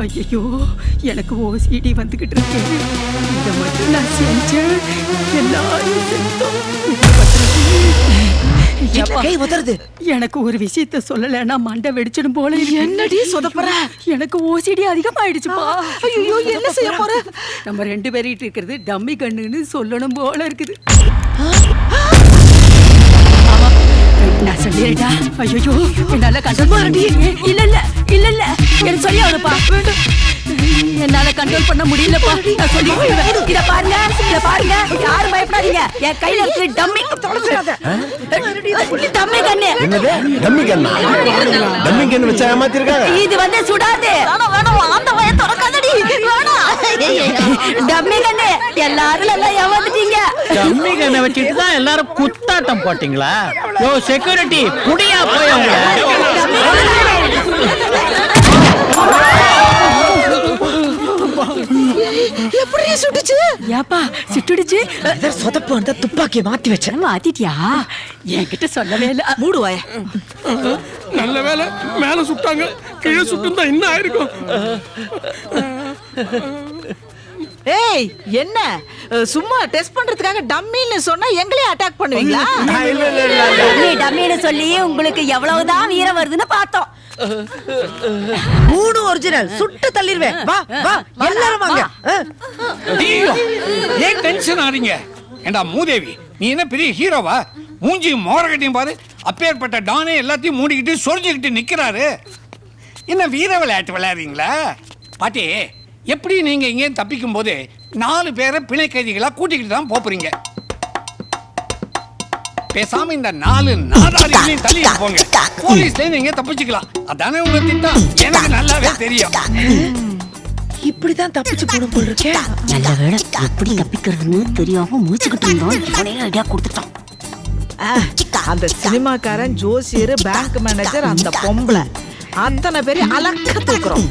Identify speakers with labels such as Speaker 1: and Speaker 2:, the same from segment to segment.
Speaker 1: ஐயோ, எனக்கு ஓசிடி வந்துகிட்டு இருக்கு. இதை மட்டும் நான் செஞ்சேன், எல்லாரும் செத்தோம். எனக்கு ஒரு விஷயத்த சொல்லலைன்னா மண்டை வெடிச்சிடும் போல.
Speaker 2: என்னடி சொதப்புற?
Speaker 1: எனக்கு ஓசிடி அதிகமாயிடுச்சுப்பா.
Speaker 2: ஐயோ, என்ன செய்ய போற?
Speaker 1: நம்ம 2 பேரிட்டு இருக்கிறது டம்மி கண்ணுன்னு சொல்லணும் போல இருக்குது. நான் சொல்லிடுடா. ஐயோ, என்னால கண்ட்ரோல் பண்ண முடியல. இல்ல எனக்கு சொல்லி அவனப்பா. என்னால கண்ட்ரோல் பண்ண முடியலப்பா. நான் சொல்லி இத பாருங்க, யாரும் பயப்படாதீங்க. என் கையில இருக்கு டம்மி. டம்மி கண்ணு.
Speaker 3: என்னது டம்மி கண்ணா? டம்மி கண்ணு வச்சா ஏமாத்திருக்காங்க.
Speaker 1: இது வந்து சுடாது.
Speaker 2: வேணாம் அந்த வய திறக்காதடி.
Speaker 1: டம்மி கண்ணு. எல்லாரும் நல்லா ஏமாத்திட்டீங்க.
Speaker 4: டம்மி கண்ணை வச்சுட்டு தான் எல்லாரும் குத்தாட்டம் போட்டீங்களா? யோ செக்யூரிட்டி, புடியா போய் அவங்க.
Speaker 2: எப்படி சுட்டுச்சு?
Speaker 1: ஏப்பா சுட்டுடுச்சு?
Speaker 2: சொதப்பு அந்த துப்பாக்கியை மாத்தி வச்சேன்.
Speaker 1: மாத்திட்டியா? என்கிட்ட சொல்லவே இல்ல.
Speaker 2: மூடுவாய.
Speaker 5: நல்ல வேலை மேல சுட்டாங்க, கீழே சுட்டுந்தா என்ன ஆயிருக்கும்?
Speaker 2: ஏய், என்ன சும்மா டெஸ்ட் பண்றதுக்காக டம்மின்னு சொன்னா எங்களே அட்டாக் பண்ணுவீங்களா?
Speaker 1: டம்மின்னு சொல்லி உங்களுக்கு எவ்வளவுதான் வீரம் வருதுன்னு பார்த்தோம்.
Speaker 2: 3 ஒரிஜினல் சுட்டு தள்ளிடுவேன். வா எல்லாரும் வாங்க.
Speaker 5: ஏன் டென்ஷன் ஆறீங்க? ஏண்டா மூதேவி, நீ என்ன பெரிய ஹீரோவா? மூஞ்சி மோரகட்டையும் பாரு. அப்பேற்பட்ட டானே எல்லாத்தையும் மூடிக்கிட்டு சொரிஞ்சுக்கிட்டு நிக்கிறாரு. என்ன வீர விளையாட்டு விளையாடுறீங்களா? பாட்டி, எப்படி நீங்க இங்கே தப்பிக்கும் போது 4 பேரை பிணை கைதிகளா கூட்டிக்கிட்டு தான் போறீங்க. பேசாம இந்த 4 நாதாரிகளையும் தள்ளிட்டு போங்க. போலீஸ்ல நீங்க தப்பிச்சுக்கலாம். அதானே உங்க திட்டம். எனக்கு நல்லாவே தெரியும்.
Speaker 2: இப்படிதான் தப்பிச்சு போடும் போல் இருக்கே.
Speaker 1: நல்ல வேளை எப்படி தப்பிக்கிறதுன்னு தெரியாம மூச்சுக்கிட்டு இருந்தோம். இவனே ஐடியா கொடுத்துட்டான்.
Speaker 2: அந்த சினிமாக்காரன், ஜோசியர், பேங்க் மேனேஜர், அந்த பொம்பளை, அத்தனை பேரை அலக்க தூக்குறோம்.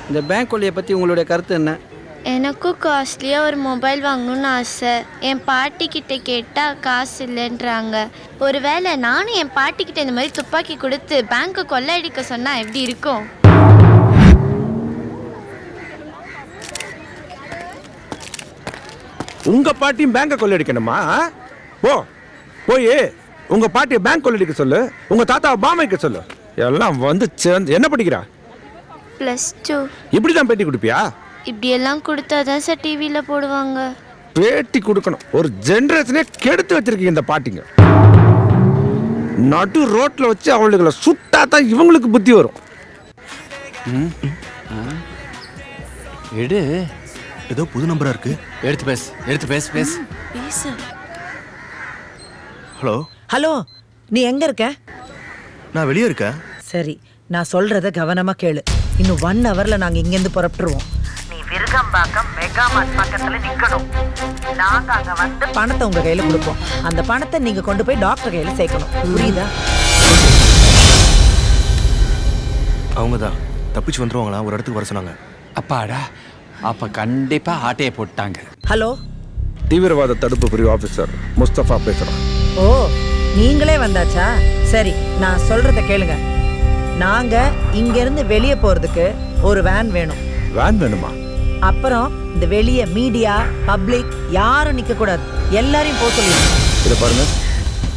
Speaker 6: இந்த பேங்க் கொள்ளையை பத்தி உங்களுடைய கருத்து என்ன?
Speaker 7: எனக்கும் காஸ்ட்லியாக ஒரு மொபைல் வாங்கணும்னு ஆசை. என் பாட்டிக்கிட்ட கேட்டால் காசு இல்லைன்றாங்க. ஒருவேளை நானும் என் பாட்டிக்கிட்ட இந்த மாதிரி துப்பாக்கி கொடுத்து பேங்க்கை கொள்ளையடிக்க சொன்னால் எப்படி இருக்கும்?
Speaker 3: உங்க பாட்டியும் பேங்க கொள்ளடிக்கணுமா? போய் உங்க பாட்டியை பேங்க் கொள்ளடிக்க சொல்லு. உங்க தாத்தாவை பாமைக்க சொல்லு. எல்லாம் வந்து என்ன படிக்கிறா?
Speaker 7: +2.
Speaker 3: இப்படிதான் பேட்டி கொடுப்பியா?
Speaker 7: இப்படியெல்லாம் கொடுத்தாதான் சார் டிவியில் போடுவாங்க.
Speaker 3: பேட்டி கொடுக்கணும். ஒரு ஜெனரேஷனே கெடுத்து வச்சிருக்கீங்க இந்த பாட்டிங்க. நடு ரோட்ல வச்சு அவளுகளை சுட்டா தான் இவங்களுக்கு புத்தி வரும்.
Speaker 8: எடு, ஏதோ புது நம்பரா இருக்கு. எடுத்து பேசு.
Speaker 2: ஹலோ, நீ எங்க இருக்க?
Speaker 8: நான் வெளியே இருக்கேன்.
Speaker 2: சரி, நான் சொல்றத கவனமா கேளு. இன்னும் 1 ஹவர்ல நாங்க இங்க இருந்து புறப்பட்டுருவோம். நீ விருகம்பாக்கம் மெகா மார்ட் பக்கத்துல நிக்கணும். நாங்க அங்க வந்து பணத்தை உங்க கையில கொடுப்போம். அந்த பணத்தை நீங்க கொண்டு போய் டாக்டர் கையில சேர்க்கணும். புரியுதா?
Speaker 8: அவங்க தான் தப்பிச்சு வந்துருவாங்களா? ஒரு இடத்துக்கு வர சொன்னாங்க.
Speaker 4: அப்பாடா, அப்ப கண்டிப்பா ஆட்டையை போட்டாங்க.
Speaker 2: ஹலோ,
Speaker 3: தீவிரவாத தடுப்பு பிரிவு ஆபீசர் முஸ்தபா பேசுறேன்.
Speaker 2: ஓ, நீங்களே வந்தாச்சா? சரி, நான் சொல்றத கேளுங்க. நாங்க இங்க இருந்து வெளியே போறதுக்கு ஒரு வேன் வேணும்.
Speaker 3: வேன் வேணுமா?
Speaker 2: அப்புறம் இந்த வெளியே மீடியா, பப்ளிக் யாரும் நிக்க கூடாது. எல்லாரையும் போக சொல்லுங்க.
Speaker 3: இதை பாருங்க,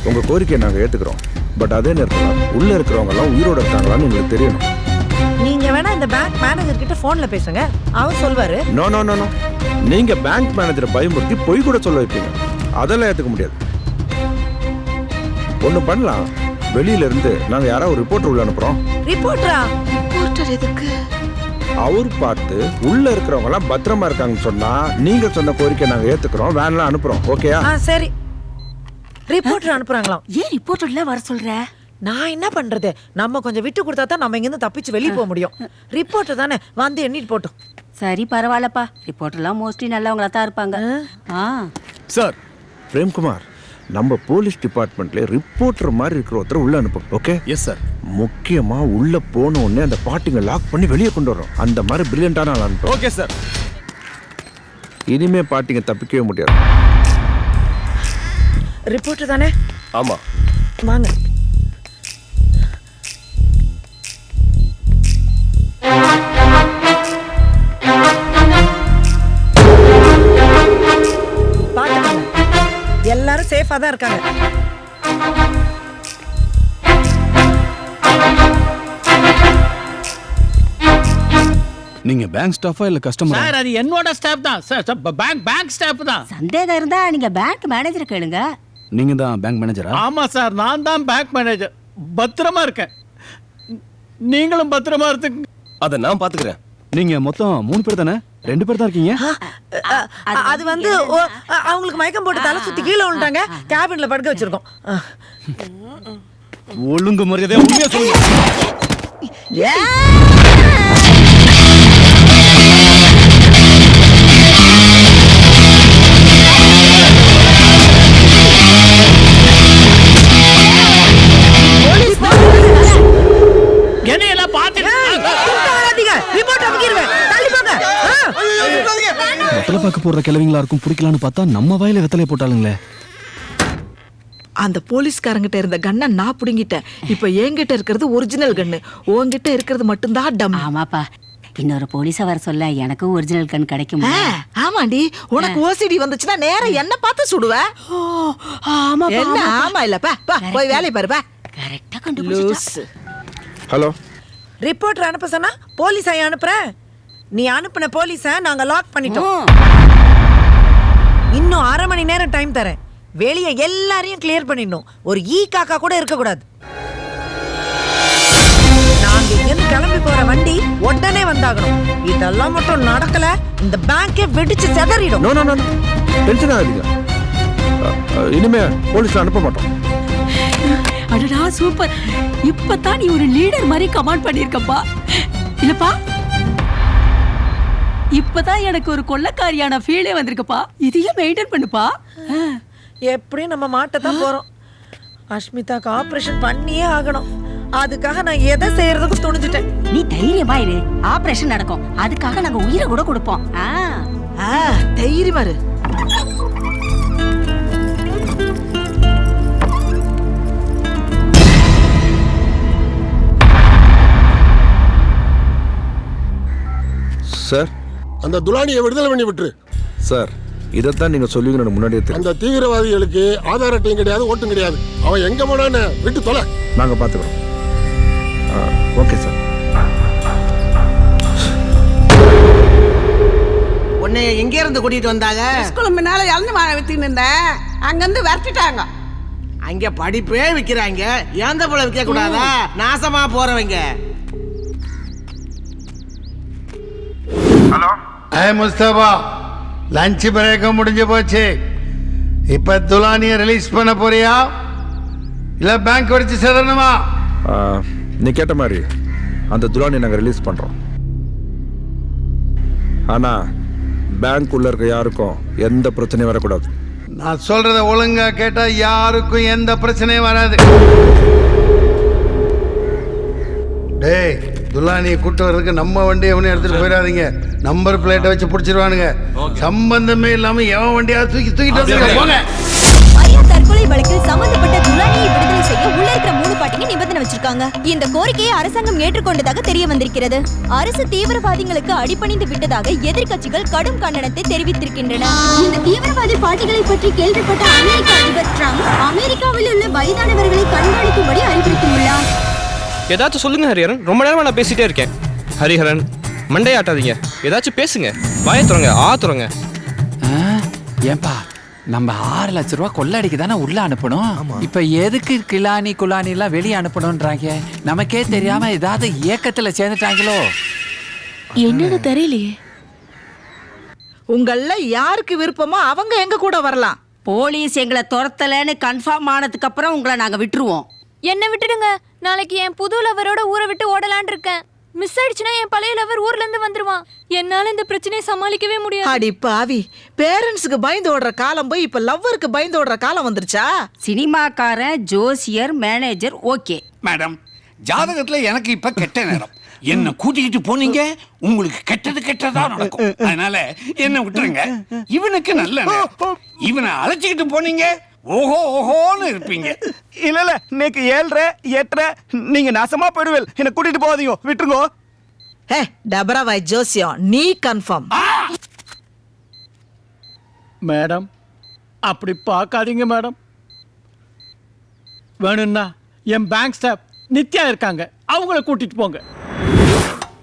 Speaker 3: உங்க கோரிக்கையை நாங்க ஏத்துக்கிறோம். பட் அதே நேரத்தில் உள்ள இருக்கிறவங்க எல்லாம் உயிரோட இருக்காங்களான்னு உங்களுக்கு தெரியணும்.
Speaker 2: நீங்க வேணா இந்த பேங்க் மேனேஜர் கிட்ட போன்ல பேசுங்க, அவர் சொல்வாரு.
Speaker 3: நோ நோ நோ நோ, நீங்க பேங்க் மேனேஜரை பயமுறுத்தி பொய் கூட சொல்ல வைப்பீங்க. அதெல்லாம் ஏத்துக்க முடியாது. ஒண்ணு பண்ணலாம், வெளியில இருந்து நாங்க யாராவது ஒரு ரிப்போர்ட்டர் உள்ள அனுப்புறோம்.
Speaker 2: ரிப்போர்ட்டரா? ரிப்போர்ட்டர் எதுக்கு?
Speaker 3: அவர் பார்த்து உள்ள இருக்கிறவங்க எல்லாம் பத்திரமா இருக்காங்கன்னு சொன்னா நீங்க சொன்ன கோரிக்கை நாங்க ஏத்துக்கிறோம், வேன்லாம் அனுப்புறோம். ஓகேயா?
Speaker 2: சரி, ரிப்போர்ட்டர் அனுப்புறாங்களாம்.
Speaker 1: ஏன் ரிப்போர்ட்டர்ல வர சொல்ற?
Speaker 2: நான் என்ன பண்றது? நம்ம கொஞ்சம் விட்டு கொடுத்தா தான் நம்ம இங்கிருந்து தப்பிச்சு வெளியே போக முடியும். ரிப்போர்ட்டர் தானே, வந்து எண்ணிட்டு போட்டோம்.
Speaker 1: சரி, பரவாயில்லப்பா. ரிப்போர்ட்டர்லாம் மோஸ்ட்லி நல்லவங்களா தான் இருப்பாங்க.
Speaker 3: சார், பிரேம்குமார், நம்ம போலீஸ் டிபார்ட்மெண்ட்ல ரிப்போர்ட்டர் மாதிரி இருக்கிற ஒருத்தர் உள்ள அனுப்பும். ஓகே?
Speaker 8: Yes sir.
Speaker 3: முக்கியமா உள்ள போன உடனே அந்த பாட்டிங்க லாக் பண்ணி வெளியே கொண்டு வரோம். அந்த மாதிரி பிரில்லியண்டான ஆள் அனுப்பும்.
Speaker 8: Okay sir.
Speaker 3: இனிமே பாட்டிங்க தப்பிக்கவே முடியாது.
Speaker 2: ரிப்போர்ட்டர் தானே?
Speaker 8: ஆமா.
Speaker 2: வாங்க. தான் இருக்காங்க.
Speaker 9: நீங்க பேங்க் ஸ்டாஃபா இல்ல கஸ்டமரா?
Speaker 4: சார் அது என்னோட ஸ்டாஃப் தான் சார். பேங்க் ஸ்டாஃப் தான்.
Speaker 1: சந்தேகம் இருந்தா நீங்க பேங்க் மேனேஜரை கேளுங்க.
Speaker 9: நீங்க தான் பேங்க் மேனேஜரா?
Speaker 4: ஆமா சார், நான் தான் பேங்க் மேனேஜர். பத்திரமா இருக்கேன், நீங்களும் பத்திரமா இருக்கு.
Speaker 8: அதை நான் பாத்துக்கிறேன்.
Speaker 9: நீங்க மொத்தம் 3 பேர் தானே? 2 பேர் தான் இருக்கீங்க.
Speaker 2: அது வந்து அவங்களுக்கு மயக்கம் போட்டு தலை சுத்தி கீழே விழுந்தாங்க. கேபின்ல படுக்க வச்சிருக்கோம்.
Speaker 9: ஒழுங்கு மரியாதை உண்மையா சொல்லுங்க.
Speaker 4: என்னையெல்லாம் பார்த்துட்டு
Speaker 9: வெத்தலை பாக்க போடுற கிழவிங்களா இருக்கும், பிடிக்கலான்னு பார்த்தா நம்ம வாயில வெத்தலைய போட்டாளுங்களே.
Speaker 2: அந்த போலீஸ்காரங்கிட்ட இருந்த கண்ணை நான் புடுங்கிட்டேன். இப்ப என்கிட்ட இருக்கிறது ஒரிஜினல் கண்ணு, உன்கிட்ட இருக்கிறது மட்டும்தான் டம்.
Speaker 1: ஆமாப்பா, இன்னொரு போலீஸா வர சொல்ல எனக்கும் ஒரிஜினல் கன் கிடைக்கும்.
Speaker 2: ஆமாண்டி, உனக்கு ஓசிடி வந்துச்சுன்னா நேரம் என்ன பார்த்து சுடுவ. என்ன ஆமா இல்லப்பா, போய் வேலையை பாருப்பா.
Speaker 1: கரெக்டா கண்டுபிடிச்சா.
Speaker 3: ஹலோ,
Speaker 2: ரிப்போர்ட்டர் அனுப்ப சொன்னா போலீஸ் அனுப்புறேன். நீ அனுப்புன போலீஸ நாங்க லாக் பண்ணிட்டோம். இன்னும் 1/2 மணி நேரம் டைம் தரேன். வெளியே எல்லாரையும் கிளியர் பண்ணிடணும். ஒரு ஈ காக்கா கூட இருக்க கூடாது. நாங்க இங்கிருந்து கிளம்பி போற வண்டி உடனே வந்தாகணும். இதெல்லாம் மட்டும் நடக்கல, இந்த பேங்கே வெடிச்சு செதறிடும்.
Speaker 3: நோ நோ நோ, டென்ஷன் ஆகாதீங்க. இனிமே போலீஸ் அனுப்ப மாட்டோம்.
Speaker 1: அடடா சூப்பர். இப்பதான் நீ ஒரு லீடர் மாதிரி கமாண்ட் பண்ணிருக்கப்பா. இல்லப்பா, இப்பதான் எனக்கு ஒரு கொள்ளக்காரியான ஃபீலே வந்திருக்குப்பா. இதையும் மெயின்டைன் பண்ணுப்பா.
Speaker 2: எப்படியும் நம்ம மாட்டதான் போறோம். அஷ்மிதாக்கு ஆபரேஷன் பண்ணியே ஆகணும். அதுக்காக நான் எதை செய்யறதுக்கு துணிஞ்சிட்டேன்.
Speaker 1: நீ தைரியமா இரு, ஆபரேஷன் நடக்கும். அதுக்காக நாங்க உயிரை கூட கொடுப்போம்.
Speaker 2: தைரியமா இரு.
Speaker 3: சார்,
Speaker 10: அந்த துலானியை விடுதலை பண்ணி விட்டுரு.
Speaker 3: சார், இதைத்தான் நீங்க சொல்லுவீங்க எனக்கு முன்னாடியே தெரியும்.
Speaker 10: அந்த தீவிரவாதிகளுக்கு ஆதார் அட்டையும் கிடையாது, ஓட்டும் கிடையாது. அவன் எங்க போனான்னு விட்டு தொலை.
Speaker 3: நாங்க பாத்துக்கிறோம். Okay sir.
Speaker 6: உன்னை எங்க இருந்து கூட்டிட்டு வந்தாங்க?
Speaker 11: ஸ்கூல் முன்னால இறந்து வாழ வித்துன்னு இருந்தேன், அங்கிருந்து விரட்டிட்டாங்க.
Speaker 6: அங்க படிப்பே விக்கிறாங்க, ஏந்த போல விற்க கூடாதா? நாசமா போறவங்க.
Speaker 5: ஹலோ, முஸ்தபா, லஞ்ச் பிரேக் முடிஞ்சு போச்சு. இப்ப துலானியை ரிலீஸ் பண்ண போறியா இல்ல பேங்க் வச்சு செதறணுமா?
Speaker 3: நீ கேட்ட மாதிரி அந்த துலானி நாங்க ரிலீஸ் பண்றோம். ஆனா பேங்க் உள்ள இருக்க யாருக்கும் எந்த பிரச்சனையும் வரக்கூடாது.
Speaker 5: நான் சொல்றத ஒழுங்கா கேட்டா யாருக்கும் எந்த பிரச்சனையும் வராது. டேய், துலானியை கூட்டு வர்றதுக்கு நம்ம வண்டியை எவனையும் எடுத்துட்டு போயிடாதீங்க. நம்பர் பிளேட்டை வச்சு பிடிச்சிருவானுங்க. சம்பந்தமே இல்லாம எவன் வண்டியாவது தூக்கிட்டு போங்க.
Speaker 12: தற்கொலை வழக்கில் சம்பந்தப்பட்ட துலானியை விடுதலை செய்ய உள்ள இருக்கிற 3 பாட்டிங்க நிபந்தனை வச்சிருக்காங்க. இந்த கோரிக்கையை அரசாங்கம் ஏற்றுக்கொண்டதாக தெரிய வந்திருக்கிறது. அரசு தீவிரவாதிகளுக்கு அடிபணிந்து விட்டதாக எதிர்க்கட்சிகள் கடும் கண்டனத்தை தெரிவித்திருக்கின்றன. இந்த தீவிரவாதி பாட்டிகளை பற்றி கேள்விப்பட்ட அமெரிக்க அதிபர் டிரம்ப் அமெரிக்காவில் உள்ள வயதானவர்களை கண்காணிக்கும்படி அறிவுறுத்தியுள்ளார்.
Speaker 8: ஏதாச்சும் சொல்லுங்க ஹரிஹரன், ரொம்ப நேரமா நான் பேசிட்டே இருக்கேன். ஹரிஹரன், மண்டே ஆட்டாதீங்க, ஏதாச்சும் பேசுங்க. வாயை துறங்க, துறங்க.
Speaker 13: ஏன்பா, நம்ம 6 லட்ச ரூபா கொள்ளடிக்கு தானே உள்ள அனுப்பணும். இப்ப எதுக்கு கிலானி குலானி எல்லாம் வெளியே அனுப்பணும்ன்றாங்க? நமக்கே தெரியாம ஏதாவது இயக்கத்துல சேர்ந்துட்டாங்களோ
Speaker 1: என்னன்னு தெரியலையே.
Speaker 2: உங்கள யாருக்கு விருப்பமோ அவங்க எங்க கூட வரலாம்.
Speaker 1: போலீஸ் எங்களை துரத்தலன்னு கன்ஃபார்ம் ஆனதுக்கு அப்புறம் உங்களை நாங்க விட்டுருவோம்.
Speaker 12: என்ன விட்டுடுங்க, நாளைக்கு என் புது லவரோட ஊரை விட்டு ஓடலான் இருக்கேன். மிஸ் ஆயிடுச்சுன்னா என் பழைய லவர் ஊர்ல இருந்து வந்துருவான். என்னால இந்த பிரச்சனையை சமாளிக்கவே முடியாது.
Speaker 2: அடி பாவி, பேரண்ட்ஸுக்கு பயந்து ஓடுற காலம் போய் இப்ப லவ்வருக்கு பயந்து ஓடுற காலம் வந்துருச்சா?
Speaker 1: சினிமாக்காரன், ஜோசியர், மேனேஜர் ஓகே.
Speaker 5: மேடம், ஜாதகத்துல எனக்கு இப்ப கெட்ட நேரம். என்ன கூட்டிக்கிட்டு போனீங்க, உங்களுக்கு கெட்டதா நடக்கும். அதனால என்ன விட்டுருங்க. இவனுக்கு நல்ல நேரம். இவனை அழைச்சிக்கிட்டு போனீங்க, ஓஹோன்னு இருப்பீங்க.
Speaker 8: இல்ல, இன்னைக்கு 7:30 8:30 நீங்க நாசமா போயிடுவேல். என்ன கூட்டிட்டு போகாதீங்க, விட்டுருங்க.
Speaker 2: டபரா வாய் ஜோசியம், நீ கன்ஃபார்ம்.
Speaker 4: மேடம், அப்படி பார்க்காதீங்க மேடம். வேணும்னா என் பேங்க் ஸ்டாஃப் நித்யா இருக்காங்க, அவங்கள கூட்டிட்டு போங்க.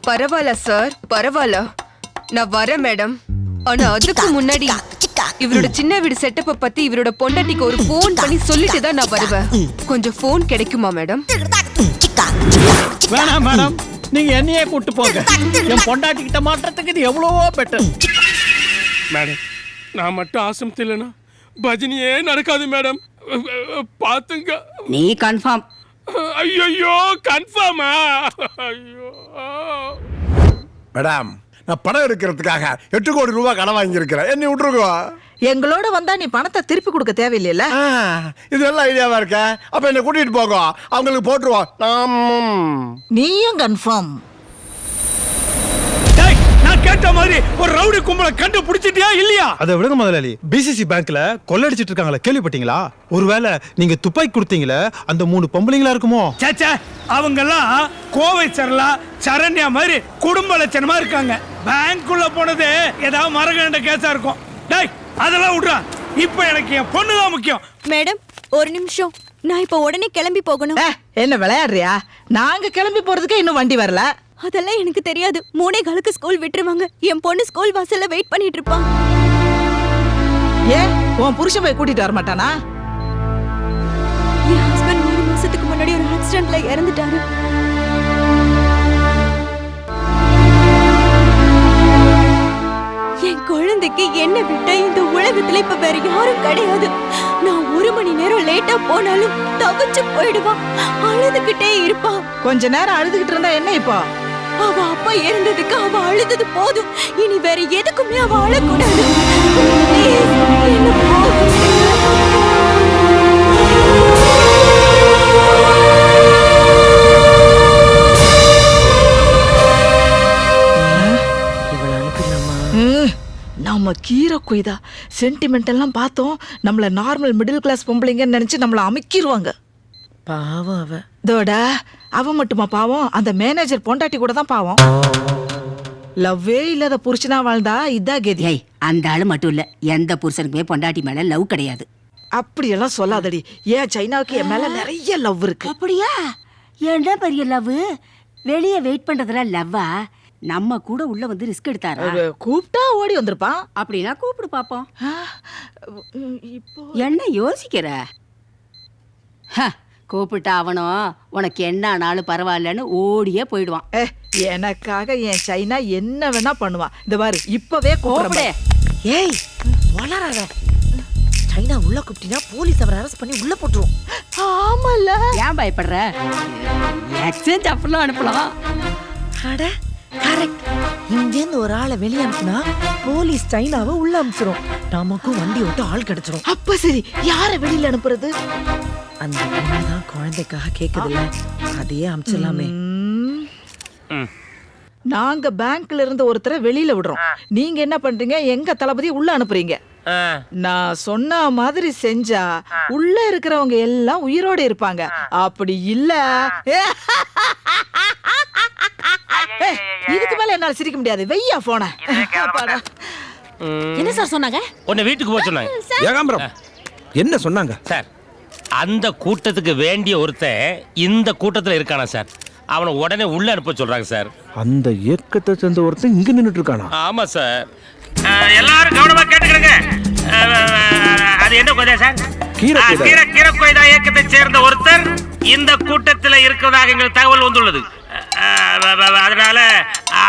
Speaker 14: பரவாயில்ல சார், பரவாயில்ல, நான் வரேன் மேடம். ஆனா அதுக்கு முன்னாடி இவரோட சின்ன வீடு செட்டப்பை பத்தி இவரோட பொண்டாட்டிக்கு ஒரு போன் பண்ணி சொல்லிட்டு தான் நான் வருவேன். கொஞ்சம் போன் கிடைக்குமா மேடம்?
Speaker 4: வேணாம் மேடம், நீங்க என்னையே கூட்டு போங்க. என் பொண்டாட்டி கிட்ட மாற்றத்துக்கு இது எவ்வளவோ பெட்டர்.
Speaker 10: மேடம், நான் மட்டும் ஆசமத்து இல்லைன்னா பஜனியே நடக்காது மேடம். பாத்துங்க.
Speaker 11: நீ கன்ஃபார்ம்?
Speaker 10: ஐயோ கன்ஃபார்மா? ஐயோ மேடம், நான் படம் எடுக்கிறதுக்காக 8 கோடி ரூபாய் கடன் வாங்கியிருக்கிறேன். என்னை விட்டுருக்கோ.
Speaker 2: எங்களோட வந்தா நீ பணத்தை திருப்பி கொடுக்க தேவையில்லையில.
Speaker 10: இது எல்லாம் ஐடியாவா இருக்க. அப்ப என்ன கூட்டிட்டு போங்க, அவங்களுக்கு போட்டுருவோம்.
Speaker 2: நீயும் கன்ஃபார்ம்?
Speaker 3: நான் கேட்ட மாதிரி ஒரு ரவுடி கும்பலை கண்டுபிடிச்சிட்டியா இல்லையா?
Speaker 15: அதை விடுங்க முதலாளி. பிசிசி பேங்க்ல கொள்ளடிச்சிட்டு இருக்காங்களா, கேள்விப்பட்டீங்களா? ஒருவேளை நீங்க துப்பாக்கி கொடுத்தீங்களே அந்த 3 பொம்பளைங்களா இருக்குமோ?
Speaker 3: சேச்சே, அவங்கெல்லாம் கோவை சரலா சரண்யா மாதிரி குடும்ப லட்சணமா இருக்காங்க. பேங்க்குள்ள போனது ஏதாவது மரகண்ட கேஸா இருக்கும். டேய், அதெல்லாம் விடுறா. இப்ப எனக்கு என் பொண்ணுதான் முக்கியம்.
Speaker 12: மேடம், ஒரு நிமிஷம். நான் இப்ப உடனே கிளம்பி போகணும்.
Speaker 2: என்ன விளையாடுறியா? நாங்க கிளம்பி போறதுக்கு இன்னும் வண்டி வரல.
Speaker 12: அதெல்லாம் எனக்கு தெரியாது. 3:15 ஸ்கூல் விட்டுருவாங்க. என் பொண்ணு ஸ்கூல் வாசல்ல வெயிட் பண்ணிட்டு இருப்பான்.
Speaker 2: ஏன் உன் புருஷன் போய் கூட்டிட்டு வர மாட்டானா?
Speaker 12: என் ஹஸ்பண்ட் 3 மாசத்துக்கு முன்னாடி ஒரு ஆக்சிடென்ட்ல இறந்துட்டாரு. என் குழந்தைக்கு என்ன விட்ட இந்த உலகத்துல இப்ப வேற யாரும் கிடையாது. நான் 1 மணி நேரம் லேட்டா போனாலும் தவிச்சு போயிடுவான். அழுதுகிட்டே இருப்பான்.
Speaker 2: கொஞ்ச நேரம் அழுதுகிட்டு இருந்தா என்ன இப்போ?
Speaker 12: அவ அப்பா இறந்ததுக்கு அவ அழுதது போதும். இனி வேற எதுக்குமே அவ அழக்கூடாது. என்ன போதும்.
Speaker 2: நம்ம கீரை கொய்தா சென்டிமெண்ட் எல்லாம் பார்த்தோம். நம்மள நார்மல் மிடில் கிளாஸ் பொம்பளைங்கன்னு நினைச்சு நம்மள அமைக்கிருவாங்க. பாவம் அவ. இதோட அவ மட்டுமா பாவம்? அந்த மேனேஜர் பொண்டாட்டி கூட தான் பாவம். லவ்வே இல்லாத புருஷனா வாழ்ந்தா இதா கதி.
Speaker 11: அந்த ஆளு மட்டும் இல்ல, எந்த புருஷனுக்குமே பொண்டாட்டி மேல லவ் கிடையாது.
Speaker 2: அப்படியெல்லாம் சொல்லாதடி. ஏன் சைனாவுக்கு என் மேல நிறைய லவ் இருக்கு.
Speaker 11: அப்படியா? என்ன பெரிய லவ்? வெளியே வெயிட் பண்றதுல லவ்வா? நம்ம கூட உள்ள வந்து ரிஸ்க் எடுத்தாரா?
Speaker 2: கூப்பிட்டா ஓடி வந்திருப்பான்.
Speaker 11: அப்படின்னா கூப்பிடு பாப்போம். என்ன யோசிக்கிற? கூப்பிட்டா அவனும் உனக்கு என்ன ஆனாலும் பரவாயில்லன்னு ஓடியே போயிடுவான்.
Speaker 2: எனக்காக என் சைனா என்ன வேணா பண்ணுவான். இந்த பாரு, இப்பவே கூப்பிடு. ஏய், வளராத. சைனா உள்ள கூப்பிட்டீங்கன்னா போலீஸ் அவரை அரெஸ்ட் பண்ணி உள்ள போட்டுருவோம்.
Speaker 11: ஆமால. ஏன் பயப்படுற? எக்ஸ்சேஞ்ச் அப்படிலாம் அனுப்பலாம்.
Speaker 2: அட கரெக்ட். இங்கேருந்து ஒரு ஆளை வெளியே அனுப்புனா போலீஸ் சைனாவை உள்ள அனுப்பிச்சிரும். நமக்கும் வண்டி விட்டு ஆள் கிடைச்சிரும். அப்ப சரி, யாரை வெளியில அனுப்புறது? அந்த பொண்ணுதான் குழந்தைக்காக கேக்குதுல்ல, அதையே அனுப்பிச்சிடலாமே. நாங்க பேங்க்ல இருந்து ஒருத்தரை வெளியில விடுறோம். நீங்க என்ன பண்றீங்க? எங்க தளபதி உள்ள அனுப்புறீங்க. நான் சொன்ன மாதிரி செஞ்சா உள்ள இருக்கிறவங்க எல்லாம் உயிரோட இருப்பாங்க. அப்படி இல்ல, இதுக்கு மேல என்னால சிரிக்க முடியாது. வெய்யா போன.
Speaker 1: என்ன சார் சொன்னாங்க?
Speaker 16: உன்னை வீட்டுக்கு போக சொன்னாங்க.
Speaker 3: ஏகாம்பரம், என்ன சொன்னாங்க
Speaker 16: சார்? அந்த கூட்டத்துக்கு வேண்டிய ஒருத்தன் இந்த கூட்டத்தில் இருக்கானா சார்? அவனை உடனே உள்ள அனுப்ப சொல்றாங்க சார்.
Speaker 3: அந்த இயக்கத்தை சேர்ந்த ஒருத்தன் இங்க நின்னுட்டு இருக்கானா?
Speaker 16: ஆமா சார். எல்லாரும் கவனமா கேட்டுக்கிறங்க. அது என்ன கொய்தா சார்? கீரை கொய்தா இயக்கத்தை சேர்ந்த ஒருத்தர் இந்த கூட்டத்தில் இருக்கிறதாக எங்களுக்கு தகவல் வந்துள்ளது. அதனால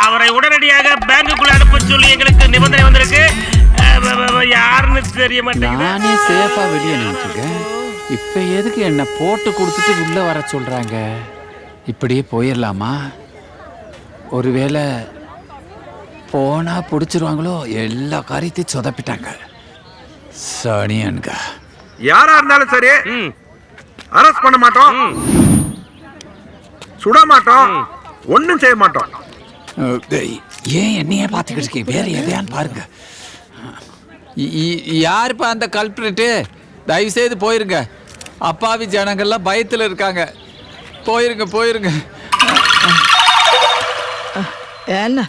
Speaker 16: அவரை உடனடியாக பேங்குக்குள்ள அனுப்ப சொல்லி எங்களுக்கு நிபந்தனை வந்திருக்கு. யாருன்னு தெரிய மாட்டேங்குது.
Speaker 13: நானே சேஃபா வெளியே நின்றுருக்கேன். இப்ப எதுக்கு என்ன போட்டு கொடுத்துட்டு உள்ள வர சொல்றாங்க? இப்படியே போயிடலாமா? ஒருவேளை போனா பிடிச்சிருவாங்களோ? எல்லா காரியத்தையும் சொதப்பிட்டாங்க. சனியன்க
Speaker 3: யாரா இருந்தாலும் சரி, அரெஸ்ட் பண்ண மாட்டோம், சுட மாட்டோம், ஒன்னும் செய்ய மாட்டோம்.
Speaker 13: ஏன் என்னையே பார்த்துக்கிட்டு இருக்கீங்க? வேற எதையான்னு பாருங்க. யாருப்பா அந்த கல்பிரிட்டு? தயவு செய்து போயிருங்க. அப்பாவி ஜனங்கள்லாம் பயத்தில் இருக்காங்க. போயிருங்க போயிருங்க.
Speaker 2: என்ன,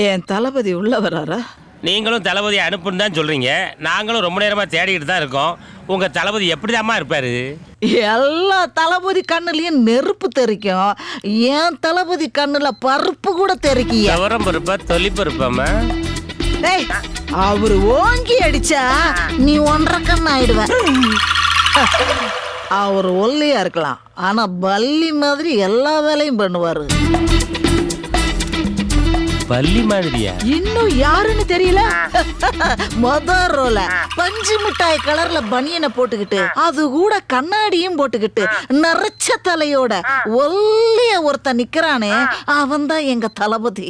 Speaker 2: என் தளபதி உள்ள வராரா?
Speaker 16: நீங்களும் தளபதியை அனுப்புன்னு தான் சொல்றீங்க. நாங்களும் ரொம்ப நேரமா தேடிக்கிட்டு தான் இருக்கோம். உங்க தளபதி எப்படிதாம்மா இருப்பாரு?
Speaker 2: எல்லா தளபதி கண்ணுலயும் நெருப்பு தெரிக்கும், என் தளபதி கண்ணுல பருப்பு கூட தெரிக்கிய.
Speaker 16: விவரம் பருப்பா தொலி பருப்பாமா?
Speaker 2: அவரு ஓங்கி அடிச்சா நீ 1.5 கண் ஆயிடுவ. அவர் ஒல்லியா இருக்கலாம், ஆனா பல்லி மாதிரி எல்லா வேலையும் பண்ணுவாரு.
Speaker 16: பல்லி மாதிரியா?
Speaker 2: இன்னும் யாருன்னு தெரியல. முதல் ரோல பஞ்சு மிட்டாய் கலர்ல பனியனை போட்டுக்கிட்டு, அது கூட கண்ணாடியும் போட்டுக்கிட்டு, நரைச்ச தலையோட ஒல்லிய ஒருத்த நிக்கிறானே, அவன் தான் எங்க தளபதி.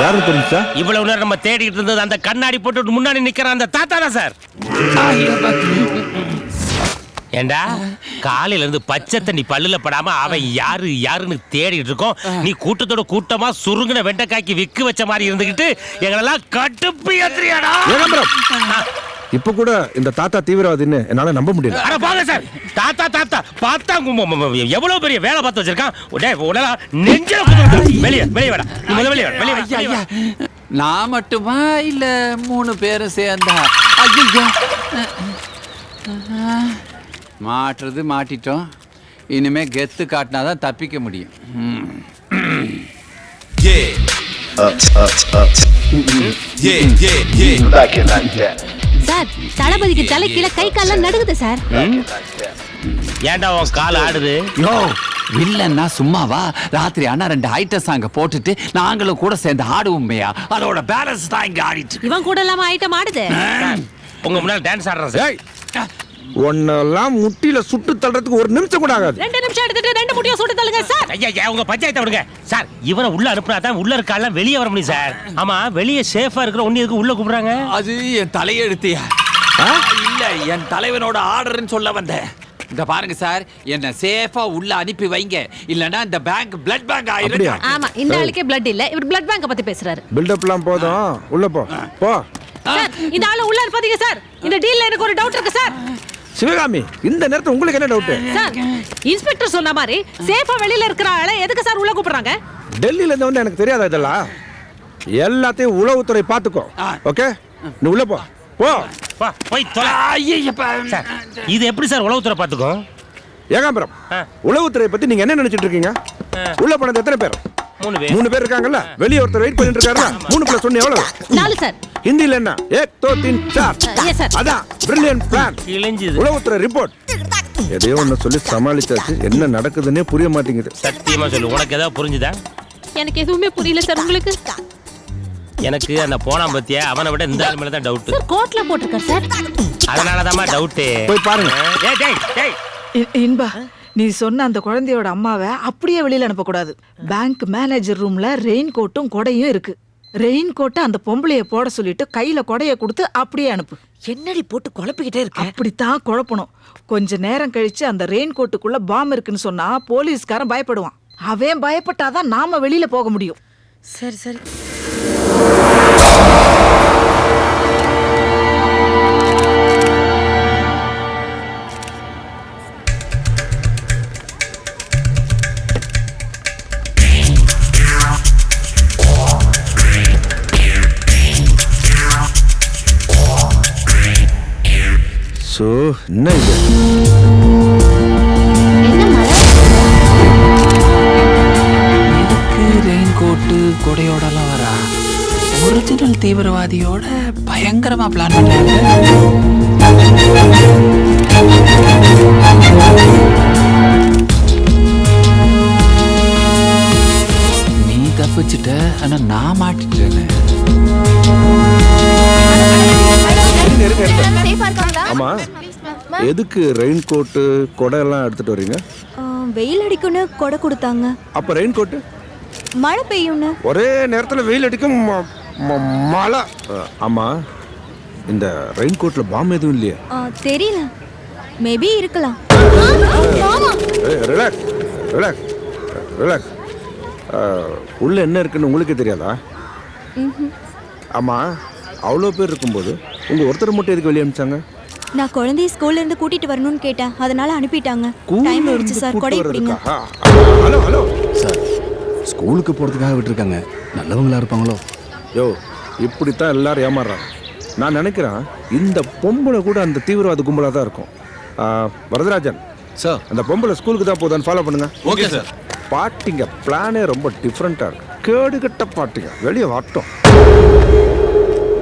Speaker 10: யாரு தெரிஞ்சா?
Speaker 16: இவ்வளவு நேரம் நம்ம தேடிட்டு இருந்தது அந்த கண்ணாடி போட்டு முன்னாடி நிக்கிற அந்த தாத்தா தான் சார். ஏண்டா காலையில இருந்து பச்சை தண்ணி பல்லுல படாம அவன் யாருன்னு தேடிட்டு இருக்கோம். நீ கூட்டத்தோட கூட்டமா சுருங்கின வெண்டைக்காய்க்கு விக்கு வச்ச மாதிரி இருந்துகிட்டு எங்களெல்லாம் கட்டுப்பு ஏத்துறியாடா?
Speaker 10: இப்ப கூட இந்த தாத்தா தீவிரவாதின்னு என்னால நம்ப முடியல.
Speaker 16: அட பாங்க சார், தாத்தா தாத்தா பார்த்தா எவ்வளவு பெரிய வேலை பார்த்து வச்சிருக்கான். உடனே நெஞ்சில வெளியே வாடா, நீ முதல்ல வெளியே வெளியே.
Speaker 13: நான் மட்டுமா இல்ல 3 பேரும் சேர்ந்தா? ஐயோ, மாட்டுறது மாட்டிட்டோம். இனிமே கெத்து காட்டினாதான் தப்பிக்க முடியும்.
Speaker 12: சார், தளபதிக்கு தலை கீழே கை கால்லாம் நடுங்குது சார்.
Speaker 16: ஏன்டா உன் கால் ஆடுது?
Speaker 13: யோ, வில்லன்னா சும்மாவா? ராத்திரி ஆனா 2 ஐட்டம் சாங்க போட்டுட்டு நாங்களும் கூட சேர்ந்து ஆடுவோம்மையா? அதோட பேலன்ஸ் தான் இங்க ஆடிட்டு.
Speaker 12: இவன் கூட இல்லாம ஐட்டம் ஆடுது.
Speaker 16: உங்க முன்னாடி டான்ஸ் ஆடுறேன் சார்.
Speaker 10: ஒன்னெல்லாம் முட்டியில சுட்டு தள்ளுறதுக்கு 1 நிமிஷம் கூட ஆகாது.
Speaker 12: 2 நிமிஷம் எடுத்துட்டு 2 முட்டியை சுட்டு தள்ளுங்க சார்.
Speaker 16: ஐயா உங்க பஞ்சாயத்தை விடுங்க சார். இவனை உள்ள அனுப்புனாதான் உள்ள இருக்காலாம் வெளியே வர முடியும் சார். ஆமா, வெளியே சேஃபா இருக்கிற ஒண்ணு எதுக்கு உள்ள கூப்பிடுறாங்க?
Speaker 13: அது என் தலையெழுத்தியா? இல்ல, என் தலைவனோட ஆர்டர்னு சொல்ல வந்தேன். இந்த பாருங்க சார், என்ன சேஃபா உள்ள அனுப்பி வைங்க, இல்லனா இந்த பேங்க் பிளட் பேங்க் ஆயிடும்.
Speaker 12: ஆமா, இந்த ஆளுக்கே பிளட் இல்ல, இவர் பிளட் பேங்க் பத்தி பேசுறாரு.
Speaker 10: பில்டப்லாம் போதும், உள்ள போ.
Speaker 12: சார், இந்த ஆளு உள்ள அனுப்பாதீங்க சார். இந்த டீல்ல எனக்கு ஒரு டவுட் இருக்கு சார்.
Speaker 10: சிவகாமி, இந்த நேரத்துல உங்களுக்கு என்ன டவுட்?
Speaker 12: சார், இன்ஸ்பெக்டர் சொன்ன மாதிரி சேஃபா வெளியில இருக்கிற ஆளை எதுக்கு சார் உள்ள கூப்பிடுறாங்க?
Speaker 10: டெல்லியில இருந்து வந்து எனக்கு தெரியாதா இதெல்லாம்? எல்லாத்தையும் உளவுத்துறை பாத்துக்கோ. ஓகே, நீ உள்ள போ.
Speaker 16: போய் தொலை. சார், இது எப்படி சார் உளவுத்துறை பாத்துக்கோ?
Speaker 10: ஏகாம்பரம், உளவுத்துறை பத்தி நீங்க என்ன நினைச்சிட்டு இருக்கீங்க? உள்ள போனது எத்தனை பேர்? 3 பேர் இருக்காங்கல்ல. வெளியே ஒருத்தர் வெயிட் பண்ணிட்டு இருக்காருன்னா 3 + 1 எவ்வளவு?
Speaker 12: 4 சார்.
Speaker 10: ஹிந்தில என்ன? 1 2 3 4.
Speaker 12: Yes sir.
Speaker 10: அதான் பிரில்லியன்ட் பிளான்.
Speaker 16: இளஞ்சிது.
Speaker 10: உளவுத்துறை ரிப்போர்ட். எதையோ ஒன்னு சொல்லி சமாளிச்சாச்சு, என்ன நடக்குதுன்னே புரிய மாட்டேங்குது.
Speaker 16: சத்தியமா சொல்லு, உனக்கு ஏதாவது புரிஞ்சுதா?
Speaker 12: எனக்கு எதுவுமே புரியல சார். உங்களுக்கு?
Speaker 16: எனக்கு அந்த போனாம் பத்தியா, அவனை விட இந்த ஆள் மேல தான் டவுட்.
Speaker 12: சார், கோட்ல போட்டுருக்கார் சார்.
Speaker 16: அதனாலதாம்மா டவுட்.
Speaker 10: போய் பாருங்க.
Speaker 2: இன்பா, நீ சொன்ன அந்த குழந்தையோட அம்மாவை அப்படியே வெளியில அனுப்ப கூடாது. பேங்க் மேனேஜர் ரூம்ல ரெயின் கோட்டும் கொடையும் இருக்கு. ரெயின் கோட்டை அந்த பொம்பளைய போட சொல்லிட்டு கையில கொடைய கொடுத்து அப்படியே அனுப்பு.
Speaker 17: என்னடி போட்டு குழப்பிக்கிட்டே இருக்க?
Speaker 2: அப்படித்தான் குழப்பணும். கொஞ்ச நேரம் கழிச்சு அந்த ரெயின் கோட்டுக்குள்ள பாம் இருக்குன்னு சொன்னா போலீஸ்காரன் பயப்படுவான். அவன் பயப்பட்டாதான் நாம வெளியில போக முடியும்.
Speaker 17: சரி சரி.
Speaker 10: என்ன இது?
Speaker 13: எதுக்கு ரெயின் கோட்டு கொடையோடலாம் வரா? ஒரிஜினல் தீவிரவாதியோட பயங்கரமா பிளான் பண்றாங்க. நீ தப்பிச்சிட்ட, ஆனா நான் மாட்டிட்டேன்.
Speaker 10: ஆமா, எதுக்கு ரெயின் கோட்டு கொடை எல்லாம் எடுத்துட்டு வரீங்க?
Speaker 12: வெயில் அடிக்கும்னு கொடை கொடுத்தாங்க.
Speaker 10: அப்ப ரெயின் கோட்டு?
Speaker 12: மழை பெய்யும்னு.
Speaker 10: ஒரே நேரத்துல வெயில் அடிக்கும், மழை. ஆமா, இந்த ரெயின் கோட்ல பாம் எதுவும் இல்லையா?
Speaker 12: தெரியல, மேபி இருக்கலாம்.
Speaker 10: Relax relax relax. உள்ள என்ன இருக்குன்னு உங்களுக்கே தெரியாதா? ஆமா, அவ்வளோ பேர் இருக்கும்போது உங்க ஒருத்தர் மட்டும் எதுக்கு வெளியே அனுப்பிச்சாங்க?
Speaker 12: நான் குழந்தைய ஸ்கூல்ல இருந்து கூட்டிட்டு வரணும்னு கேட்டேன், அதனால அனுப்பிட்டாங்க. டைம் ஆயிடுச்சு சார், கொடை பிடிங்க.
Speaker 10: ஹலோ ஹலோ
Speaker 9: சார், ஸ்கூலுக்கு போறதுக்காக விட்டுருக்காங்க. நல்லவங்களா இருப்பாங்களோ?
Speaker 10: யோ, இப்படித்தான் எல்லாரும் ஏமாறுறாங்க. நான் நினைக்கிறேன் இந்த பொம்பளை கூட அந்த தீவிரவாத கும்பலாக தான் இருக்கும். வரதராஜன்
Speaker 9: சார்,
Speaker 10: அந்த பொம்பளை ஸ்கூலுக்கு தான் போதான்னு ஃபாலோ பண்ணுங்க.
Speaker 9: Okay sir.
Speaker 10: பாட்டிங்க பிளானே ரொம்ப டிஃப்ரெண்ட்டாக இருக்கு. கேடுகட்ட பாட்டிங்க வெளியே வாட்டும்.